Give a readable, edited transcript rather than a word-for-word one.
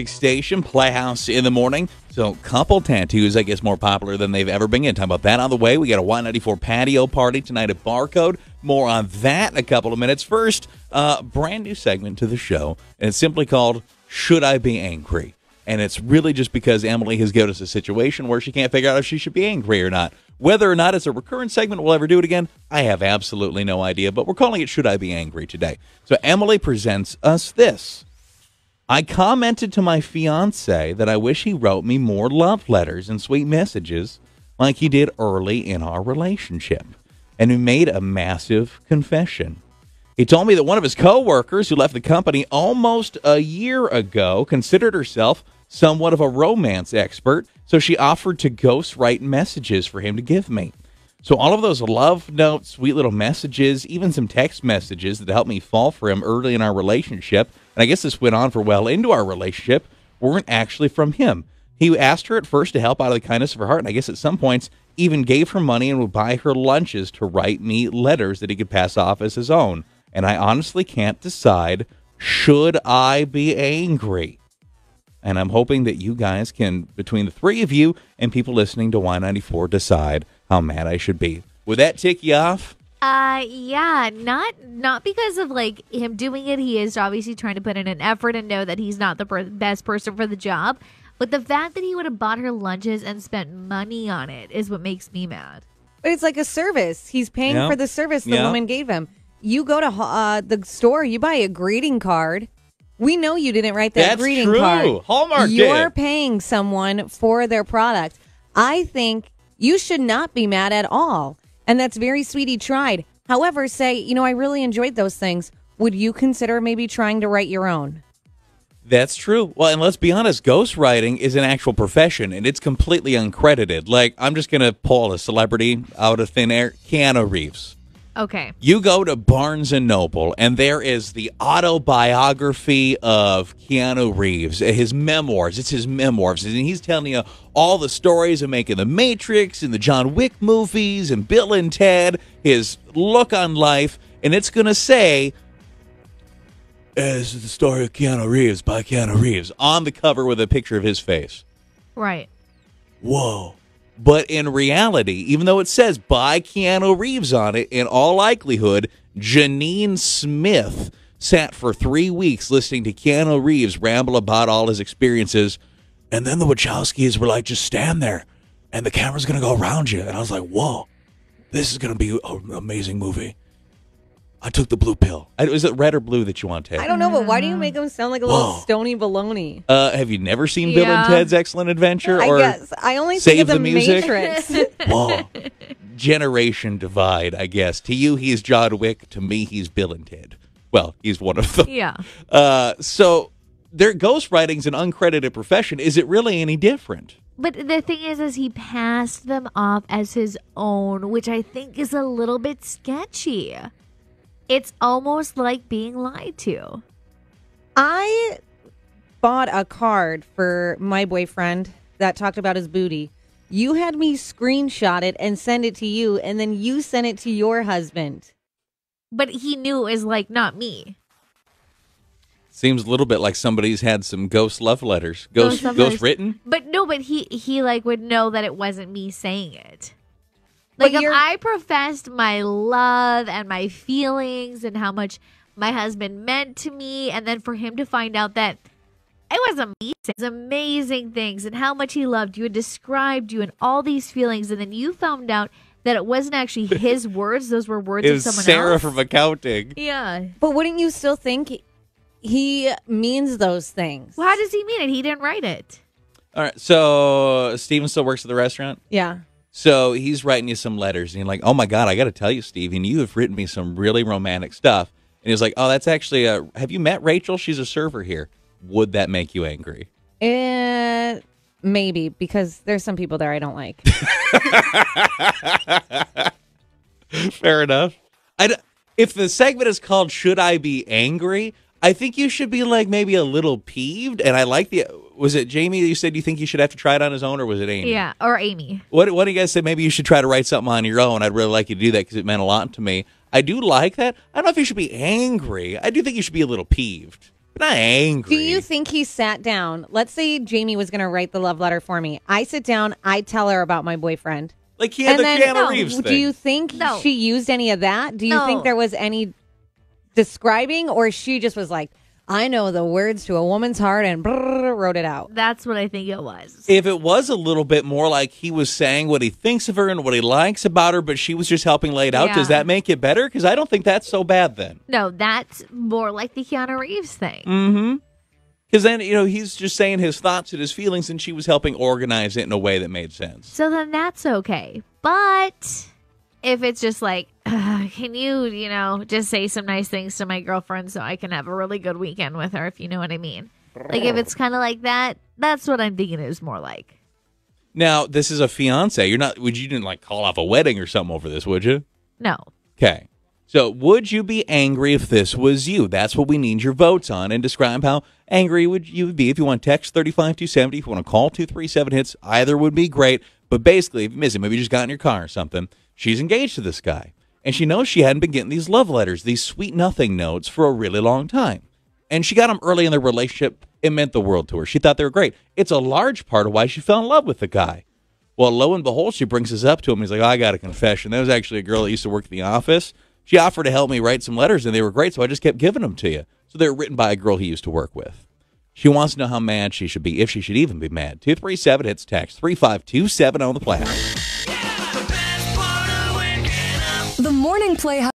Station, Playhouse in the morning. So, couple tattoos, I guess, more popular than they've ever been. Talking about that on the way. We got a Y94 patio party tonight at Barcode. More on that in a couple of minutes. First, brand new segment to the show, and it's simply called Should I Be Angry? And it's really just because Emily has given us a situation where she can't figure out if she should be angry or not. Whether or not it's a recurrent segment, we'll ever do it again, I have absolutely no idea. But we're calling it Should I Be Angry today. So Emily presents us this. I commented to my fiancé that I wish he wrote me more love letters and sweet messages like he did early in our relationship. And he made a massive confession. He told me that one of his coworkers who left the company almost a year ago considered herself somewhat of a romance expert, so she offered to ghostwrite messages for him to give me. So all of those love notes, sweet little messages, even some text messages that helped me fall for him early in our relationship, and I guess this went on for well into our relationship, weren't actually from him. He asked her at first to help out of the kindness of her heart, and I guess at some points even gave her money and would buy her lunches to write me letters that he could pass off as his own. And I honestly can't decide, should I be angry? And I'm hoping that you guys can, between the three of you and people listening to Y94, decide how mad I should be. Would that tick you off? Yeah, not because of like him doing it. He is obviously trying to put in an effort and know that he's not the best person for the job. But the fact that he would have bought her lunches and spent money on it is what makes me mad. But it's like a service. He's paying for the service the woman gave him. You go to the store, you buy a greeting card. We know you didn't write that greeting card. That's true. Hallmark You're did. paying someone for their product. I think you should not be mad at all. And that's very sweet he tried. However, say, I really enjoyed those things. Would you consider maybe trying to write your own? That's true. Well, and let's be honest, ghostwriting is an actual profession, and it's completely uncredited. Like, I'm just going to pull a celebrity out of thin air, Keanu Reeves. Okay. You go to Barnes & Noble, and there is the autobiography of Keanu Reeves, his memoirs. It's his memoirs, and he's telling you all the stories of making The Matrix and the John Wick movies and Bill and Ted, his look on life, and it's going to say, "This is the story of Keanu Reeves by Keanu Reeves," on the cover with a picture of his face. Right. Whoa. But in reality, even though it says by Keanu Reeves on it, in all likelihood, Janine Smith sat for 3 weeks listening to Keanu Reeves ramble about all his experiences. And then the Wachowskis were like, just stand there, and the camera's going to go around you. And I was like, whoa, this is going to be an amazing movie. I took the blue pill. Is it red or blue that you want to take? I don't know, but why do you make him sound like a little stony baloney? Have you never seen Bill and Ted's Excellent Adventure? I or guess. I only Save think of the the Music? Matrix. Whoa. Generation divide, I guess. To you, he's John Wick. To me, he's Bill and Ted. Well, he's one of them. Yeah. So their ghostwriting's an uncredited profession. Is it really any different? But the thing is he passed them off as his own, which I think is a little bit sketchy. It's almost like being lied to. I bought a card for my boyfriend that talked about his booty. You had me screenshot it and send it to you, and then you sent it to your husband. But he knew it was like not me. Seems a little bit like somebody's had some ghost love letters. Ghost written? But no, but he like would know that it wasn't me saying it. Like, if I professed my love and my feelings and how much my husband meant to me, and then for him to find out that it was amazing things and how much he loved you and described you and all these feelings, and then you found out that it wasn't actually his words, those were words of someone Sarah else. from accounting. Yeah. But wouldn't you still think he means those things? Well, how does he mean it? He didn't write it. All right, so Steven still works at the restaurant? Yeah. So he's writing you some letters, and you're like, oh, my God, I got to tell you, Steven, you have written me some really romantic stuff. And he's like, oh, that's actually, have you met Rachel? She's a server here. Would that make you angry? Maybe, because there's some people there I don't like. Fair enough. If the segment is called Should I Be Angry, I think you should be like maybe a little peeved. And I like was it Jamie that you said you think you should have to try it on his own, or was it Amy? Yeah, or Amy. What do you guys say? Maybe you should try to write something on your own. I'd really like you to do that because it meant a lot to me. I do like that. I don't know if you should be angry. I do think you should be a little peeved. not angry. Do you think he sat down? Let's say Jamie was going to write the love letter for me. I sit down, I tell her about my boyfriend. Like he had the Keanu Reeves thing. Do you think she used any of that? Do you think there was any describing, or she just was like, I know the words to a woman's heart and wrote it out? That's what I think it was. If it was a little bit more like he was saying what he thinks of her and what he likes about her, but she was just helping lay it out, does that make it better? Because I don't think that's so bad then. No, that's more like the Keanu Reeves thing. Mm-hmm. Because then, he's just saying his thoughts and his feelings, and she was helping organize it in a way that made sense. So then that's okay. But if it's just like, can you, just say some nice things to my girlfriend so I can have a really good weekend with her, if you know what I mean. Like, if it's kind of like that, that's what I'm thinking it was more like. Now, this is a fiance. You didn't like call off a wedding or something over this, would you? No. Okay. So, would you be angry if this was you? That's what we need your votes on. And describe how angry you would be. If you want to text 35270, if you want to call 237-HITS, either would be great. But basically, if you miss it, maybe you just got in your car or something, she's engaged to this guy. And she knows she hadn't been getting these love letters, these sweet nothing notes for a really long time. And she got them early in their relationship. It meant the world to her. She thought they were great. It's a large part of why she fell in love with the guy. Well, lo and behold, she brings this up to him. He's like, I got a confession. That was actually a girl that used to work in the office. She offered to help me write some letters, and they were great, so I just kept giving them to you. So they were written by a girl he used to work with. She wants to know how mad she should be, if she should even be mad. 237-HITS, text 35270 on the Playhouse. The Morning Playhouse.